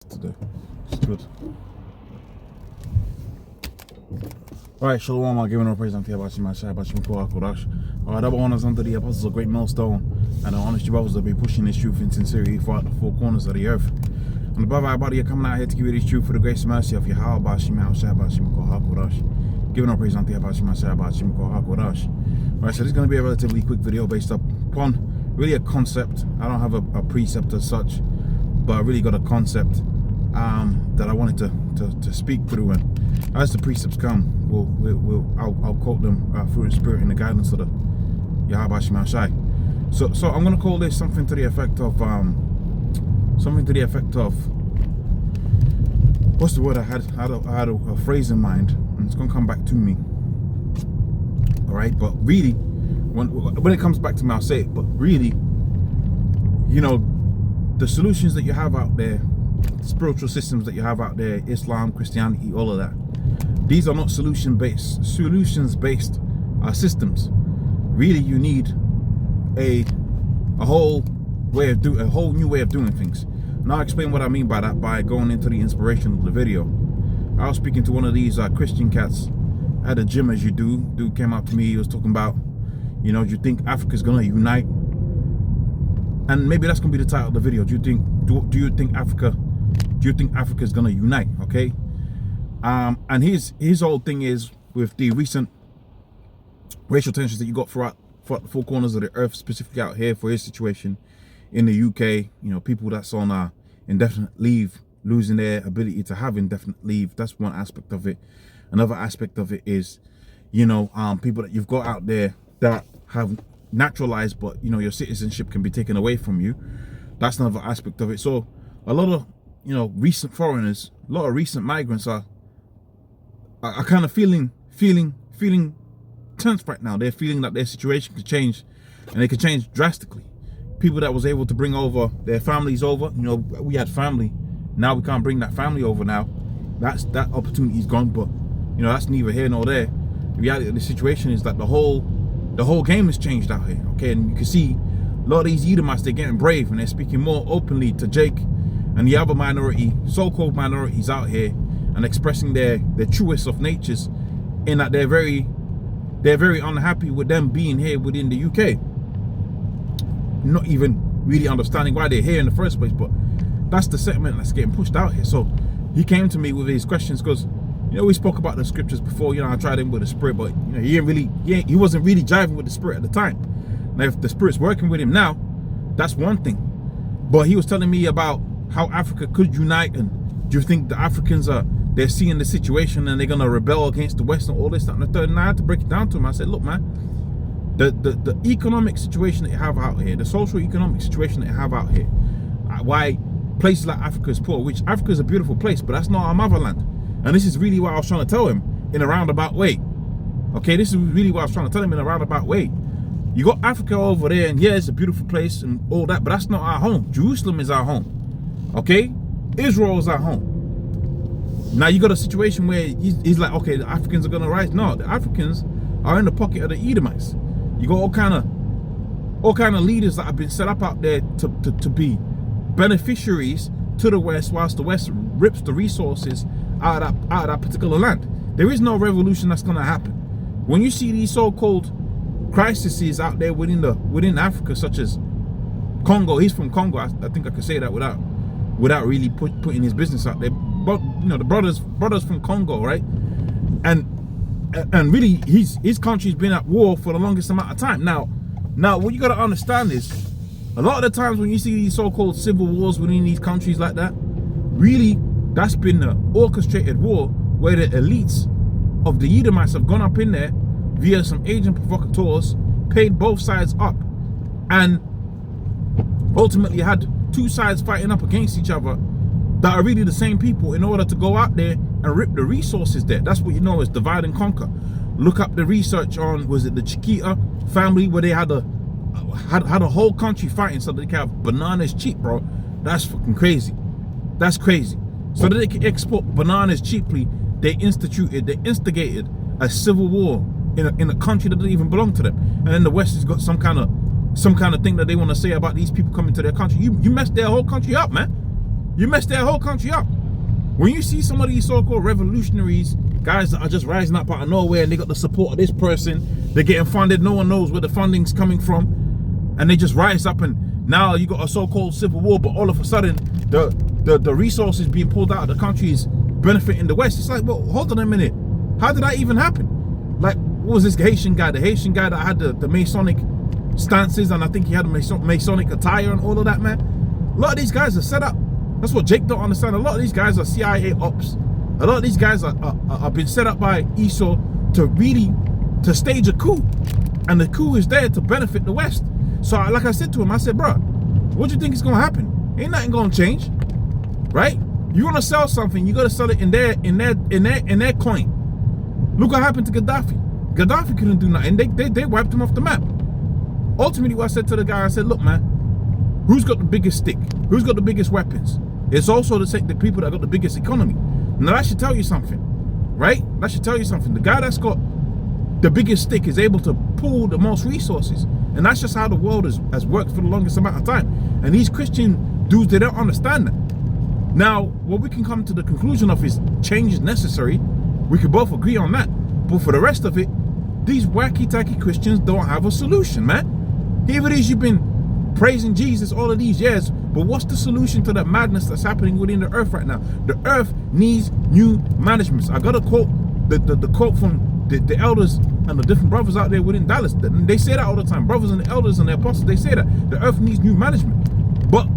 today. It's good. Alright, Shalom, I'm giving all praise unto Yahweh Shai Bashim Korash. Alright, other honors unto the apostles, a great millstone, and the honest brothers that be pushing this truth in sincerity throughout the four corners of the earth. And above everybody, you're coming out here to give you this truth for the grace and mercy of Yahweh Bashim Shai Bashim Korash. Giving all praise unto Yahweh Shai Bashim Korash. Alright, so this is going to be a relatively quick video based upon really a concept. I don't have a precept as such, but I really got a concept that I wanted to speak through, and as the precepts come, I'll quote them through the spirit and the guidance of the Yahweh Shema Shai. So I'm gonna call this something to the effect of what's the word I had a phrase in mind, and it's gonna come back to me. All right, but really, when it comes back to me, I'll say it. But really, you know, the solutions that you have out there, spiritual systems that you have out there, Islam, Christianity, all of that, these are not solutions based systems. Really, you need a whole new way of doing things. Now I'll explain what I mean by that by going into the inspiration of the video. I was speaking to one of these Christian cats at a gym, as you do. Dude came up to me, he was talking about, you know, do you think Africa's gonna unite? And maybe that's gonna be the title of the video. Do you think Africa's gonna unite? Okay. And his whole thing is, with the recent racial tensions that you got throughout the four corners of the earth, specifically out here for his situation in the UK, you know, people that's on indefinite leave losing their ability to have indefinite leave. That's one aspect of it. Another aspect of it is, you know, people that you've got out there that have naturalized, but you know, your citizenship can be taken away from you. That's another aspect of it. So a lot of, you know, recent foreigners, a lot of recent migrants are kind of feeling tense right now. They're feeling that their situation could change, and it could change drastically. People that was able to bring over their families over, you know, we had family, now we can't bring that family over now. That opportunity is gone. But you know, that's neither here nor there. The reality of the situation is that the whole game has changed out here. Okay, and you can see a lot of these Edomites, they're getting brave and they're speaking more openly to Jake and the other minority, so-called minorities out here, and expressing their truest of natures, in that they're very unhappy with them being here within the UK, not even really understanding why they're here in the first place. But that's the sentiment that's getting pushed out here. So he came to me with his questions because, you know, we spoke about the scriptures before. You know, I tried him with the spirit, but you know, he wasn't really jiving with the spirit at the time. Now, if the spirit's working with him now, that's one thing. But he was telling me about how Africa could unite, and do you think the Africans they're seeing the situation and they're gonna rebel against the West and all this, that, and the third? And I had to break it down to him. I said, look, man, the economic situation that you have out here, the social economic situation that you have out here, why places like Africa is poor, which Africa is a beautiful place, but that's not our motherland. And this is really what I was trying to tell him in a roundabout way. Okay, this is really what I was trying to tell him in a roundabout way. You got Africa over there, and yeah, it's a beautiful place and all that, but that's not our home. Jerusalem is our home. Okay, Israel is our home. Now you got a situation where he's like, okay, the Africans are gonna rise. No, the Africans are in the pocket of the Edomites. You got all kind of leaders that have been set up out there to be beneficiaries to the West, whilst the West rips the resources out of that particular land. There is no revolution that's gonna happen. When you see these so-called crises out there within Africa, such as Congo, he's from Congo. I think I could say that without really putting his business out there. But you know, the brothers from Congo, right? And really, his country's been at war for the longest amount of time. Now what you got to understand is, a lot of the times when you see these so-called civil wars within these countries like that, really, that's been an orchestrated war where the elites of the Edomites have gone up in there via some agent provocateurs, paid both sides up, and ultimately had two sides fighting up against each other that are really the same people, in order to go out there and rip the resources there. That's what you know is divide and conquer. Look up the research on, was it the Chiquita family, where they had a whole country fighting so they can have bananas cheap, bro. That's fucking crazy. That's crazy. So that they can export bananas cheaply, they instigated a civil war in a country that doesn't even belong to them. And then the West has got some kind of thing that they want to say about these people coming to their country. You messed their whole country up, man. You messed their whole country up. When you see some of these so-called revolutionaries, guys that are just rising up out of nowhere and they got the support of this person, they're getting funded, no one knows where the funding's coming from, and they just rise up, and now you got a so-called civil war, but all of a sudden the resources being pulled out of the country is benefiting the West. It's like, well, hold on a minute. How did that even happen? Like, what was this Haitian guy? The Haitian guy that had the Masonic stances, and I think he had a Masonic attire and all of that, man. A lot of these guys are set up. That's what Jake don't understand. A lot of these guys are CIA ops. A lot of these guys are been set up by Esau to stage a coup, and the coup is there to benefit the West. So, like I said to him, I said, bro, what do you think is gonna happen? Ain't nothing gonna change, right? You wanna sell something, you gotta sell it in their coin. Look what happened to Gaddafi. Gaddafi couldn't do nothing. They wiped him off the map. Ultimately, what I said to the guy, I said, look, man, who's got the biggest stick? Who's got the biggest weapons? It's also the people that got the biggest economy. Now that should tell you something, right? That should tell you something. The guy that's got the biggest stick is able to pull the most resources. And that's just how the world has worked for the longest amount of time. And these Christian dudes, they don't understand that. Now, what we can come to the conclusion of is change is necessary. We can both agree on that. But for the rest of it, these wacky-tacky Christians don't have a solution, man. Here it is, you've been praising Jesus all of these years, but what's the solution to the madness that's happening within the earth right now? The earth needs new management. I got a quote, the quote from the elders and the different brothers out there within Dallas. They say that all the time. Brothers and the elders and the apostles, they say that the earth needs new management. But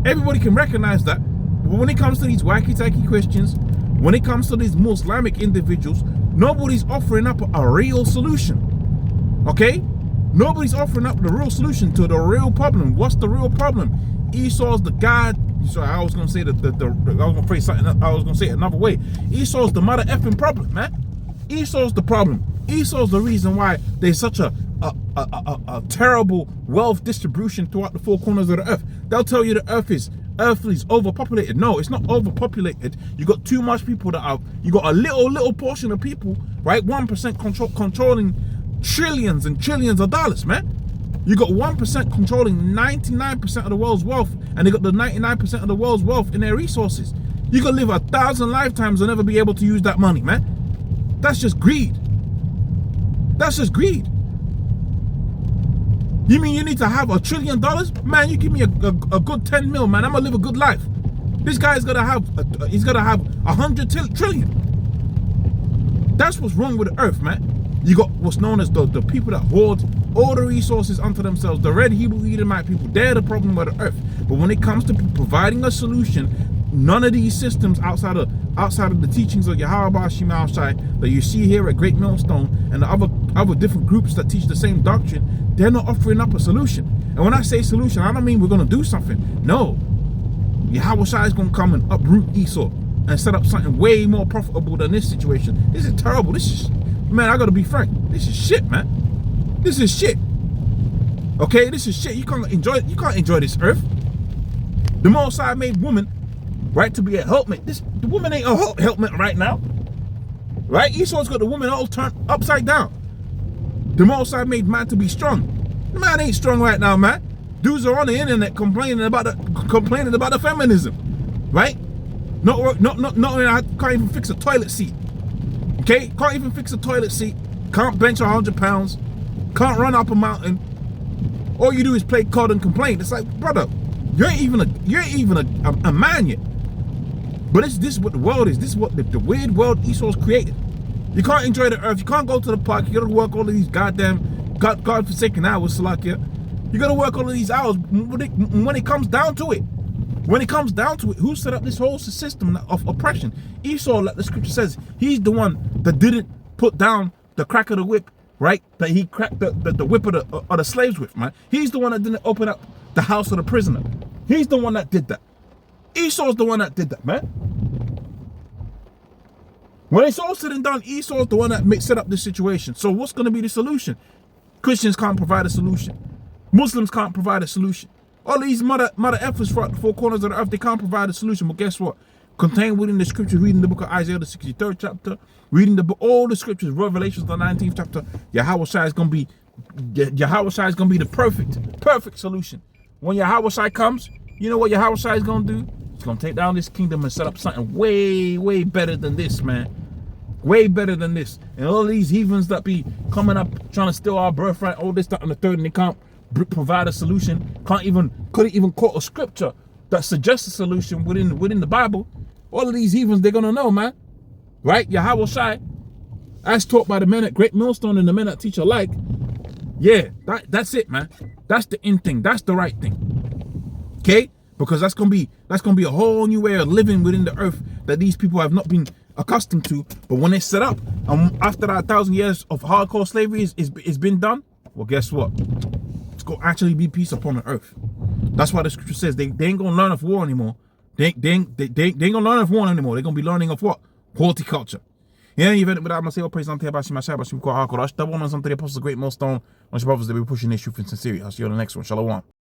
everybody can recognize that. But when it comes to these wacky-tacky Christians, when it comes to these Muslimic individuals, nobody's offering up a real solution. Okay? Nobody's offering up the real solution to the real problem. What's the real problem? Esau's the God. Sorry, I was gonna say I was gonna phrase something. I was gonna say it another way. Esau's the mother effing problem, man. Esau's the problem. Esau's the reason why there's such a terrible wealth distribution throughout the four corners of the earth. They'll tell you the earth is overpopulated. No, it's not overpopulated. You got too much people you got a little portion of people, right? 1% controlling trillions and trillions of dollars, man. You got 1% controlling 99% of the world's wealth, and they got the 99% of the world's wealth in their resources. You could live 1,000 lifetimes and never be able to use that money, man. That's just greed. That's just greed. You mean you need to have $1 trillion? Man, you give me a good 10 mil, man. I'm gonna live a good life. This guy's gonna have 100 trillion. That's what's wrong with the earth, man. You got what's known as the people that hoard all the resources unto themselves. The red Hebrew Edomite people, they're the problem with the earth. But when it comes to providing a solution, none of these systems outside of the teachings of Yahweh Shema Shai that you see here at Great Millstone and the other different groups that teach the same doctrine, they're not offering up a solution. And when I say solution, I don't mean we're gonna do something. No, Yahweh Shai is gonna come and uproot Esau and set up something way more profitable than this situation. This is terrible. This is, man, I gotta be frank. This is shit, man. This is shit. Okay, this is shit. You can't enjoy this earth. The Most High made woman, right, to be a helpmate. The woman ain't a helpmate right now. Right? Esau's got the woman all turned upside down. The Most High made man to be strong. The man ain't strong right now, man. Dudes are on the internet complaining about the feminism. Right? Not only I can't even fix a toilet seat. Okay? Can't even fix a toilet seat. Can't bench 100 pounds. Can't run up a mountain. All you do is play COD and complain. It's like, brother, you ain't even a man yet. But this is what the world is. This is what the weird world Esau's created. You can't enjoy the earth. You can't go to the park. You gotta work all of these goddamn God-forsaken hours, Salakia. You gotta work all of these hours. When it comes down to it, who set up this whole system of oppression? Esau, like the scripture says, he's the one that didn't put down the crack of the whip, right? That he cracked the whip of the slaves with, man. He's the one that didn't open up the house of the prisoner. He's the one that did that. Esau's the one that did that, man. When it's all said and done, Esau's the one that set up this situation. So what's going to be the solution? Christians can't provide a solution. Muslims can't provide a solution. All these mother effers throughout the four corners of the earth, they can't provide a solution. But guess what? Contained within the scriptures, reading the book of Isaiah, the 63rd chapter, reading all the scriptures, Revelations, the 19th chapter, Yahweh Shai is going to be the perfect solution. When Yahweh Shai comes, you know what Yahweh Shai is going to do? He's gonna take down this kingdom and set up something way, way better than this, man. Way better than this. And all these heathens that be coming up trying to steal our birthright, all this, that, and the third, and they can't provide a solution. Couldn't even quote a scripture that suggests a solution within the Bible. All of these heathens, they're gonna know, man. Right? Yahweh Shai, as taught by the men at Great Millstone and the men that teach alike. Yeah, that's it, man. That's the in thing. That's the right thing. Okay? Because that's gonna be a whole new way of living within the earth that these people have not been accustomed to. But when it's set up, and after that 1,000 years of hardcore slavery is been done, well, guess what? It's gonna actually be peace upon the earth. That's why the scripture says they ain't gonna learn of war anymore. They ain't gonna learn of war anymore. They're gonna be learning of what? Horticulture. In any event, without myself, praise unto Yahweh Shai, but she quite hardcore. Double on something the apostles of Great Millstone. Bunch of brothers that be pushing this truth in sincerity. I'll see you on the next one. Shalom.